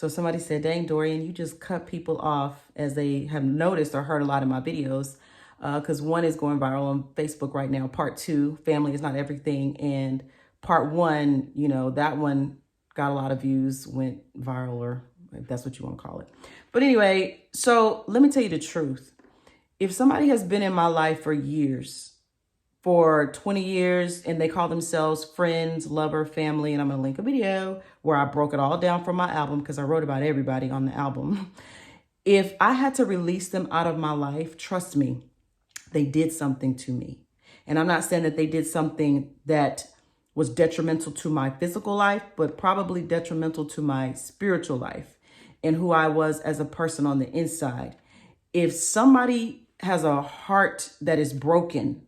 So somebody said, dang, Dorian, you just cut people off as they have noticed or heard a lot of my videos. Because one is going viral on Facebook right now. Part 2, family is not everything. And part 1, that one got a lot of views, went viral, or if that's what you want to call it. But anyway, so let me tell you the truth. If somebody has been in my life for years, for 20 years, and they call themselves friends, lover, family, and I'm gonna link a video where I broke it all down from my album because I wrote about everybody on the album. If I had to release them out of my life, trust me, they did something to me. And I'm not saying that they did something that was detrimental to my physical life, but probably detrimental to my spiritual life and who I was as a person on the inside. If somebody has a heart that is broken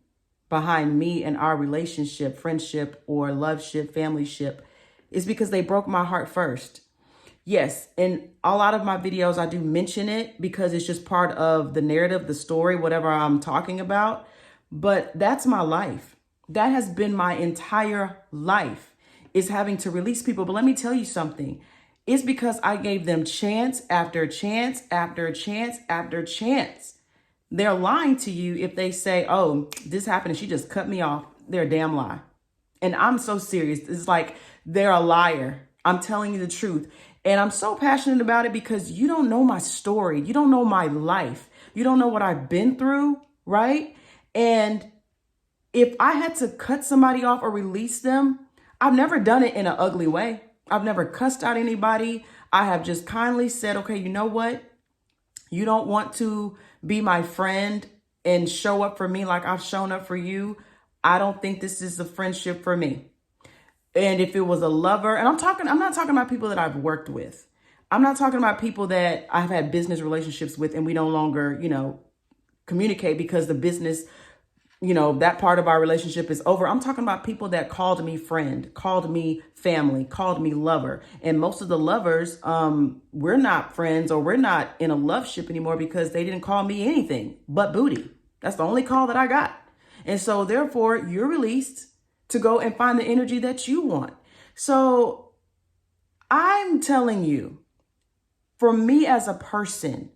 behind me and our relationship, friendship, or loveship, familyship, is because they broke my heart first. Yes, in a lot of my videos, I do mention it because it's just part of the narrative, the story, whatever I'm talking about. But that's my life. That has been my entire life, is having to release people. But let me tell you something. It's because I gave them chance after chance after chance after chance. They're lying to you if they say, oh, this happened and she just cut me off. They're a damn lie. And I'm so serious. It's like they're a liar. I'm telling you the truth. And I'm so passionate about it because you don't know my story. You don't know my life. You don't know what I've been through, right? And if I had to cut somebody off or release them, I've never done it in an ugly way. I've never cussed out anybody. I have just kindly said, okay, you know what? You don't want to be my friend and show up for me like I've shown up for you. I don't think this is a friendship for me. And if it was a lover, and I'm not talking about people that I've worked with. I'm not talking about people that I've had business relationships with and we no longer, communicate because the business, that part of our relationship is over. I'm talking about people that called me friend, called me family, called me lover. And most of the lovers, we're not friends or we're not in a love ship anymore because they didn't call me anything but booty. That's the only call that I got. And so therefore you're released to go and find the energy that you want. So I'm telling you, for me as a person,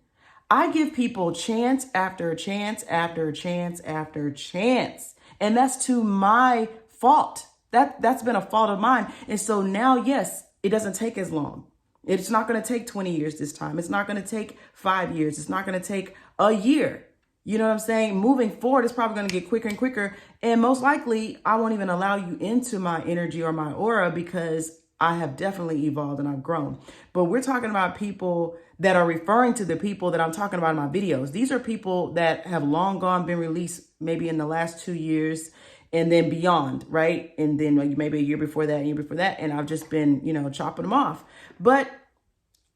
I give people chance after chance after chance after chance. And that's to my fault. That's been a fault of mine. And so now, yes, it doesn't take as long. It's not going to take 20 years this time. It's not going to take 5 years. It's not going to take a year. You know what I'm saying? Moving forward, it's probably going to get quicker and quicker. And most likely, I won't even allow you into my energy or my aura because I have definitely evolved and I've grown. But we're talking about people that are referring to the people that I'm talking about in my videos. These are people that have long gone been released maybe in the last 2 years and then beyond, right? And then maybe a year before that, and I've just been, chopping them off. But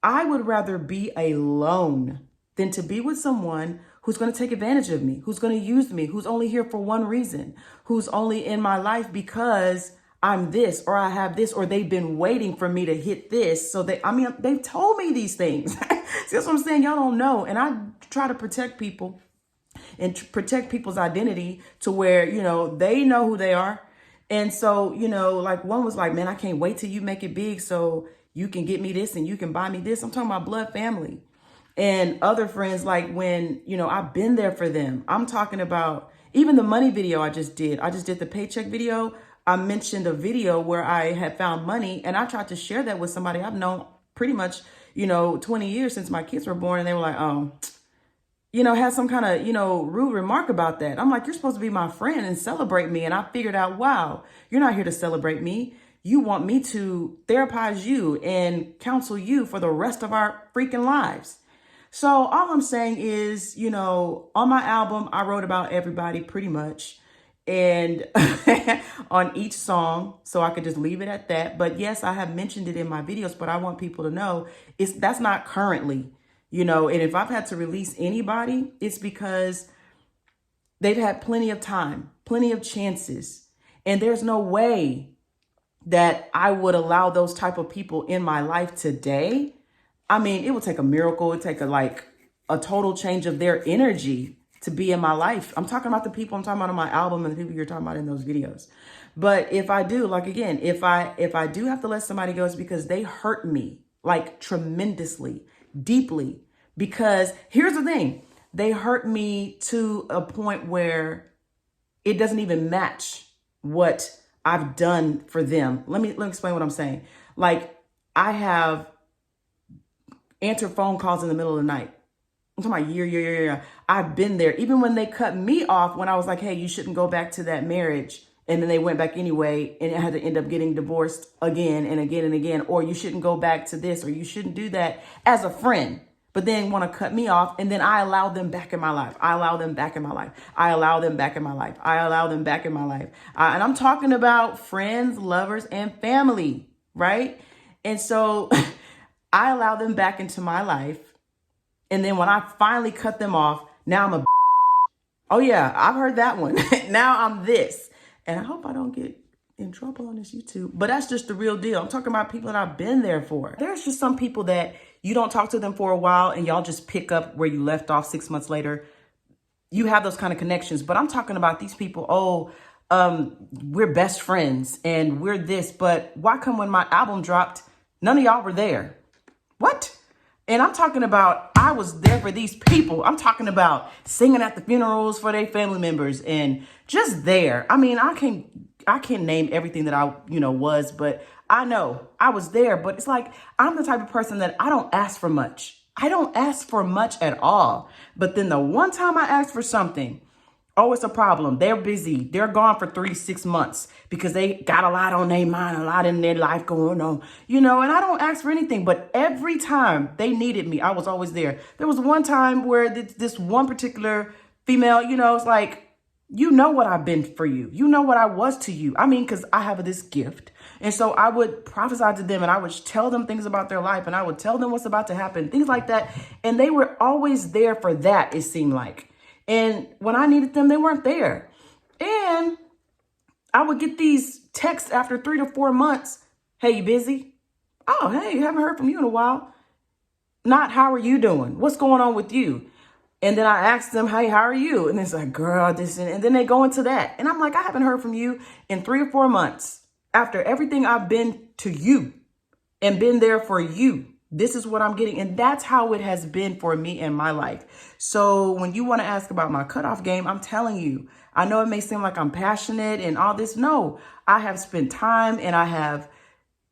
I would rather be alone than to be with someone who's going to take advantage of me, who's going to use me, who's only here for one reason, who's only in my life because I'm this, or I have this, or they've been waiting for me to hit this. So they've told me these things. See, that's what I'm saying. Y'all don't know. And I try to protect people and protect people's identity to where, they know who they are. And so, like one was like, man, I can't wait till you make it big so you can get me this and you can buy me this. I'm talking about blood family. And other friends, like when, I've been there for them. I'm talking about even the money video I just did. I just did the paycheck video. I mentioned a video where I had found money and I tried to share that with somebody I've known pretty much, 20 years since my kids were born. And they were like, had some kind of, rude remark about that. I'm like, you're supposed to be my friend and celebrate me. And I figured out, wow, you're not here to celebrate me. You want me to therapize you and counsel you for the rest of our freaking lives. So all I'm saying is, on my album, I wrote about everybody pretty much. And on each song, so I could just leave it at that. But yes, I have mentioned it in my videos, but I want people to know that's not currently, and if I've had to release anybody, it's because they've had plenty of time, plenty of chances. And there's no way that I would allow those type of people in my life today. I mean, it would take a miracle. It would take a total change of their energy to be in my life. I'm talking about the people I'm talking about on my album and the people you're talking about in those videos. But if I do, like again, if I do have to let somebody go, it's because they hurt me. like tremendously, deeply, because here's the thing. They hurt me to a point where it doesn't even match what I've done for them. Let me explain what I'm saying. Like, I have answered phone calls in the middle of the night. I'm talking about year. I've been there. Even when they cut me off, when I was like, hey, you shouldn't go back to that marriage. And then they went back anyway, and it had to end up getting divorced again and again and again. Or you shouldn't go back to this, or you shouldn't do that as a friend. But then want to cut me off, and then I allow them back in my life. I allow them back in my life. I allow them back in my life. I allow them back in my life. And I'm talking about friends, lovers, and family, right? And so I allow them back into my life. And then when I finally cut them off, now I'm a oh yeah, I've heard that one. Now I'm this. And I hope I don't get in trouble on this YouTube, but that's just the real deal. I'm talking about people that I've been there for. There's just some people that you don't talk to them for a while and y'all just pick up where you left off 6 months later. You have those kind of connections, but I'm talking about these people. We're best friends and we're this, but why come when my album dropped, none of y'all were there? What? And I'm talking about, I was there for these people. I'm talking about singing at the funerals for their family members and just there. I mean, I can't name everything that I, was, but I know I was there. But it's like, I'm the type of person that I don't ask for much. I don't ask for much at all. But then the one time I ask for something, oh, it's a problem. They're busy. They're gone for 3-6 months because they got a lot on their mind, a lot in their life going on, and I don't ask for anything. But every time they needed me, I was always there. There was one time where this one particular female, it's like, what I've been for you. You know what I was to you. I mean, because I have this gift. And so I would prophesy to them and I would tell them things about their life and I would tell them what's about to happen, things like that. And they were always there for that, it seemed like. And when I needed them, they weren't there. And I would get these texts after 3 to 4 months. Hey, you busy? Oh, hey, haven't heard from you in a while. Not, how are you doing? What's going on with you? And then I asked them, hey, how are you? And it's like, girl, this, and then they go into that. And I'm like, I haven't heard from you in 3 or 4 months after everything I've been to you and been there for you. This is what I'm getting. And that's how it has been for me in my life. So when you want to ask about my cutoff game, I'm telling you, I know it may seem like I'm passionate and all this. No, I have spent time and I have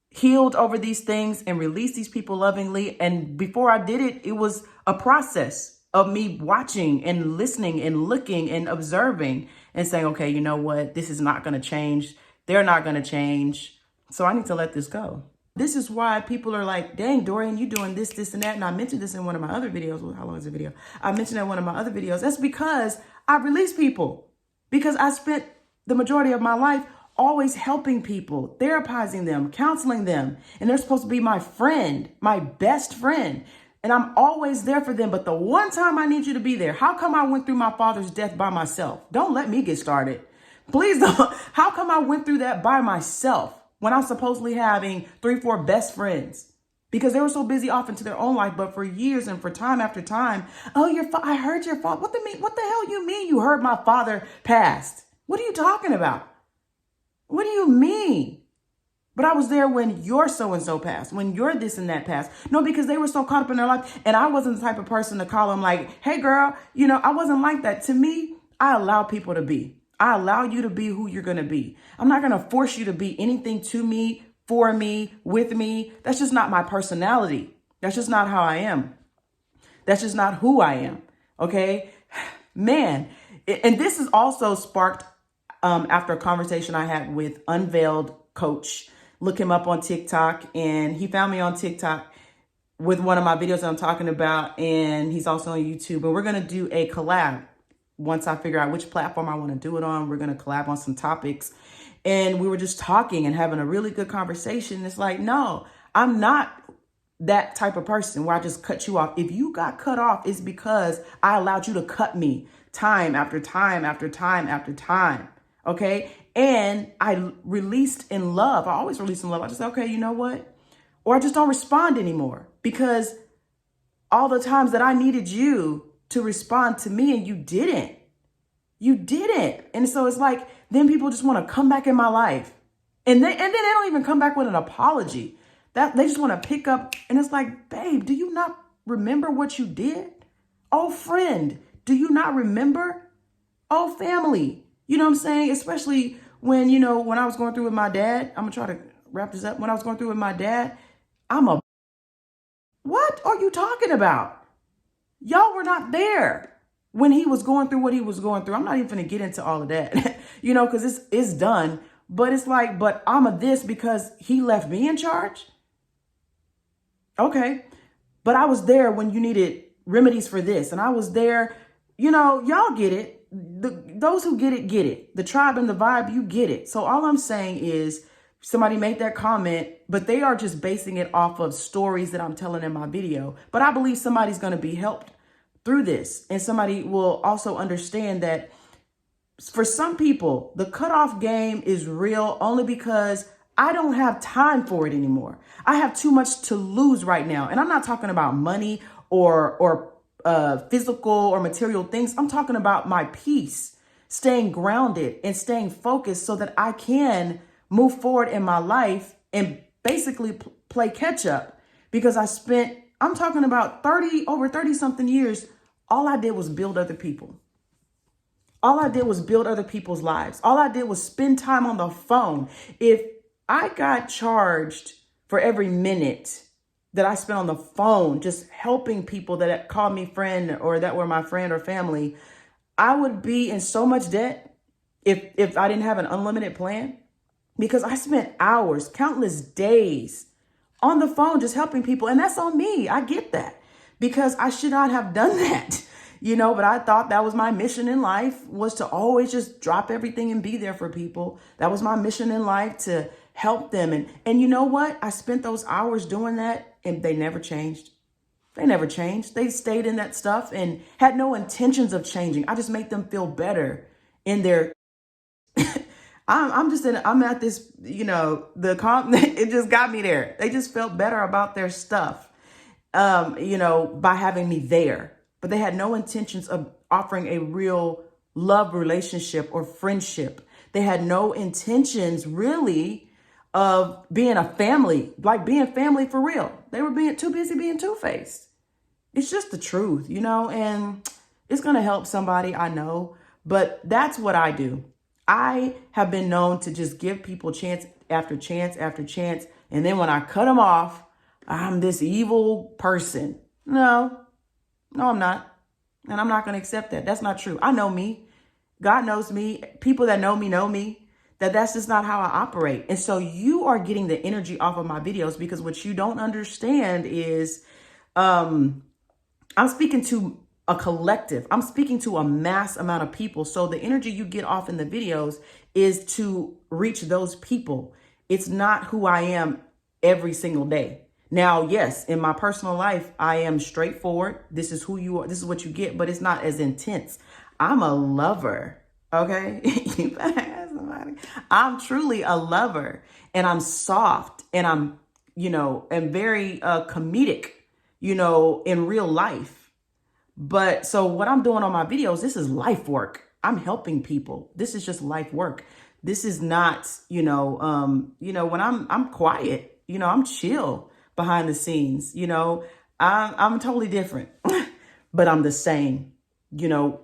healed over these things and released these people lovingly. And before I did it, it was a process of me watching and listening and looking and observing and saying, okay, you know what? This is not going to change. They're not going to change. So I need to let this go. This is why people are like, dang, Dorian, you doing this, this, and that. And I mentioned this in one of my other videos. Well, how long is the video? I mentioned that in one of my other videos. That's because I release people. Because I spent the majority of my life always helping people, therapizing them, counseling them. And they're supposed to be my friend, my best friend. And I'm always there for them. But the one time I need you to be there, how come I went through my father's death by myself? Don't let me get started. Please don't. How come I went through that by myself when I'm supposedly having 3, 4 best friends? Because they were so busy off into their own life. But for years and for time after time, oh, I heard your father. What the hell you mean you heard my father passed? What are you talking about? What do you mean? But I was there when your so-and-so passed, when your this and that passed. No, because they were so caught up in their life. And I wasn't the type of person to call them like, hey, girl, I wasn't like that. To me, I allow people to be. I allow you to be who you're going to be. I'm not going to force you to be anything to me, for me, with me. That's just not my personality. That's just not how I am. That's just not who I am. Okay, man. And this is also sparked after a conversation I had with Unveiled Coach. Look him up on TikTok, and he found me on TikTok with one of my videos that I'm talking about. And he's also on YouTube, and we're going to do a collab. Once I figure out which platform I want to do it on, we're going to collab on some topics. And we were just talking and having a really good conversation. It's like, no, I'm not that type of person where I just cut you off. If you got cut off, it's because I allowed you to cut me time after time after time after time. Okay. And I released in love. I always release in love. I just say, okay, you know what? Or I just don't respond anymore, because all the times that I needed you to respond to me and you didn't. And so it's like, then people just want to come back in my life. And then they don't even come back with an apology. That they just want to pick up. And it's like, babe, do you not remember what you did? Oh, friend, do you not remember? Oh, family. You know what I'm saying? Especially when, when I was going through with my dad, I'm going to try to wrap this up. When I was going through with my dad, what are you talking about? Y'all were not there when he was going through what he was going through. I'm not even going to get into all of that, because it's done. But it's like, but I'm a this because he left me in charge. Okay. But I was there when you needed remedies for this. And I was there, y'all get it. Those who get it. The tribe and the vibe, you get it. So all I'm saying is somebody made that comment, but they are just basing it off of stories that I'm telling in my video. But I believe somebody's going to be helped through this. And somebody will also understand that for some people, the cutoff game is real only because I don't have time for it anymore. I have too much to lose right now. And I'm not talking about money or physical or material things. I'm talking about my peace, staying grounded and staying focused so that I can move forward in my life and basically play catch up, because I'm talking about over 30 something years. All I did was build other people. All I did was build other people's lives. All I did was spend time on the phone. If I got charged for every minute that I spent on the phone, just helping people that called me friend or that were my friend or family, I would be in so much debt if I didn't have an unlimited plan, because I spent hours, countless days on the phone just helping people. And that's on me. I get that, because I should not have done that, but I thought that was my mission in life, was to always just drop everything and be there for people. That was my mission in life, to help them. And you know what? I spent those hours doing that and they never changed. They never changed. They stayed in that stuff and had no intentions of changing. I just made them feel better in their I'm at this, it just got me there. They just felt better about their stuff, by having me there. But they had no intentions of offering a real love relationship or friendship. They had no intentions really of being a family, like being family for real. They were being too busy being two-faced. It's just the truth, and it's going to help somebody, I know, but that's what I do. I have been known to just give people chance after chance after chance. And then when I cut them off, I'm this evil person. No, I'm not. And I'm not going to accept that. That's not true. I know me. God knows me. People that know me, that's just not how I operate. And so you are getting the energy off of my videos, because what you don't understand is I'm speaking to a collective. I'm speaking to a mass amount of people. So the energy you get off in the videos is to reach those people. It's not who I am every single day. Now, yes, in my personal life, I am straightforward. This is who you are. This is what you get, but it's not as intense. I'm a lover. Okay. You better ask somebody. I'm truly a lover, and I'm soft, and I'm, and very comedic, in real life. But so what I'm doing on my videos, this is life work. I'm helping people. This is just life work. This is not, when I'm quiet, I'm chill behind the scenes, I'm totally different, but I'm the same,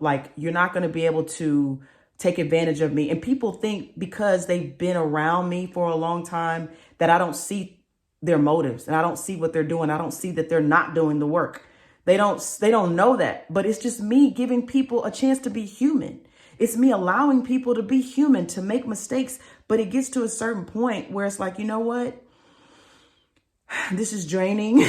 like you're not going to be able to take advantage of me. And people think because they've been around me for a long time that I don't see their motives and I don't see what they're doing. I don't see that they're not doing the work. They don't know that, but it's just me giving people a chance to be human. It's me allowing people to be human, to make mistakes, but it gets to a certain point where it's like, you know what? This is draining.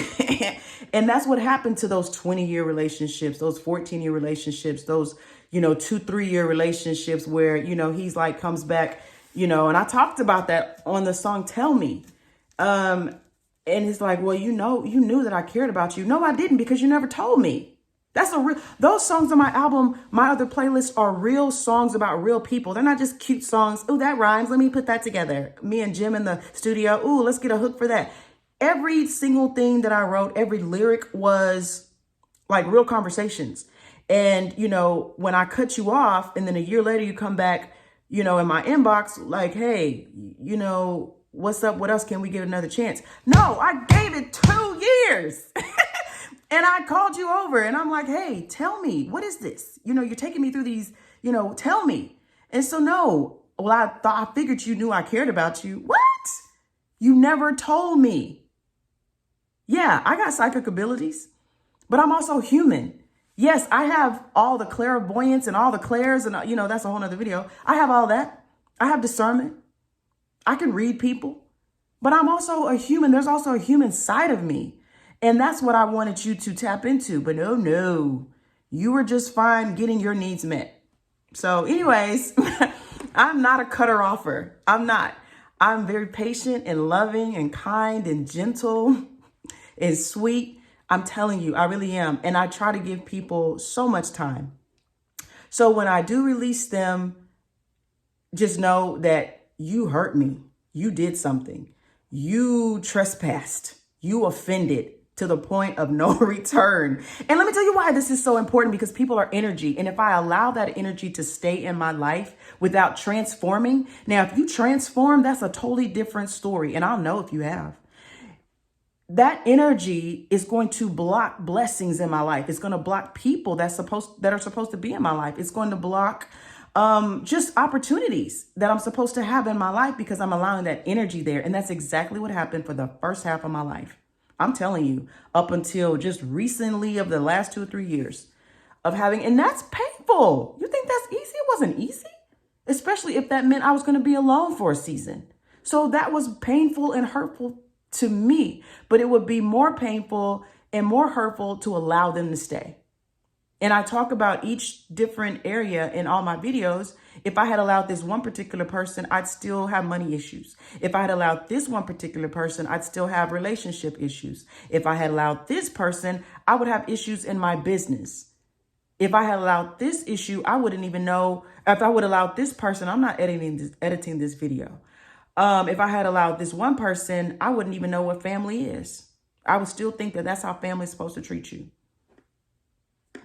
And that's what happened to those 20-year relationships, those 14-year relationships, those, 2-3 year relationships where, he's like, comes back, and I talked about that on the song, Tell Me. And it's like, well, you knew that I cared about you. No, I didn't, because you never told me. Those songs on my album, my other playlists, are real songs about real people. They're not just cute songs. Oh, that rhymes. Let me put that together. Me and Jim in the studio. Ooh, let's get a hook for that. Every single thing that I wrote, every lyric was like real conversations. And, when I cut you off and then a year later you come back, in my inbox, like, hey, what's up? What else? Can we give it another chance? No, I gave it 2 years. And I called you over and I'm like, hey, tell me, what is this? You know, you're taking me through these, you know, tell me. And so, no, well, I figured you knew I cared about you. What? You never told me. Yeah, I got psychic abilities, but I'm also human. Yes, I have all the clairvoyance and all the clairs and, you know, that's a whole nother video. I have all that. I have discernment. I can read people, but I'm also a human. There's also a human side of me. And that's what I wanted you to tap into. But no, you were just fine getting your needs met. So anyways, I'm not a cutter offer. I'm not. I'm very patient and loving and kind and gentle and sweet. I'm telling you, I really am. And I try to give people so much time. So when I do release them, just know that you hurt me. You did something. You trespassed. You offended to the point of no return. And let me tell you why this is so important, because people are energy. And if I allow that energy to stay in my life without transforming, now, if you transform, that's a totally different story. And I'll know if you have. That energy is going to block blessings in my life. It's going to block people that are supposed to be in my life. It's going to block just opportunities that I'm supposed to have in my life because I'm allowing that energy there. And that's exactly what happened for the first half of my life. I'm telling you, up until just recently of the last 2 or 3 years of having, and that's painful. You think that's easy? It wasn't easy, especially if that meant I was going to be alone for a season. So that was painful and hurtful to me, but it would be more painful and more hurtful to allow them to stay. And I talk about each different area in all my videos. If I had allowed this one particular person, I'd still have money issues. If I had allowed this one particular person, I'd still have relationship issues. If I had allowed this person, I would have issues in my business. If I had allowed this issue, I wouldn't even know. If I would allow this person, I'm not editing this video. If I had allowed this one person, I wouldn't even know what family is. I would still think that that's how family is supposed to treat you.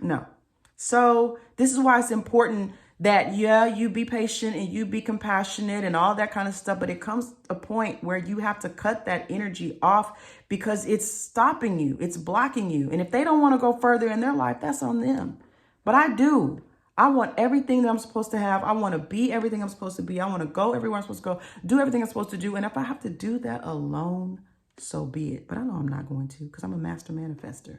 No. So this is why it's important that, yeah, you be patient and you be compassionate and all that kind of stuff. But it comes a point where you have to cut that energy off because it's stopping you. It's blocking you. And if they don't want to go further in their life, that's on them. But I do. I want everything that I'm supposed to have. I want to be everything I'm supposed to be. I want to go everywhere I'm supposed to go, do everything I'm supposed to do. And if I have to do that alone, so be it. But I know I'm not going to, because I'm a master manifester.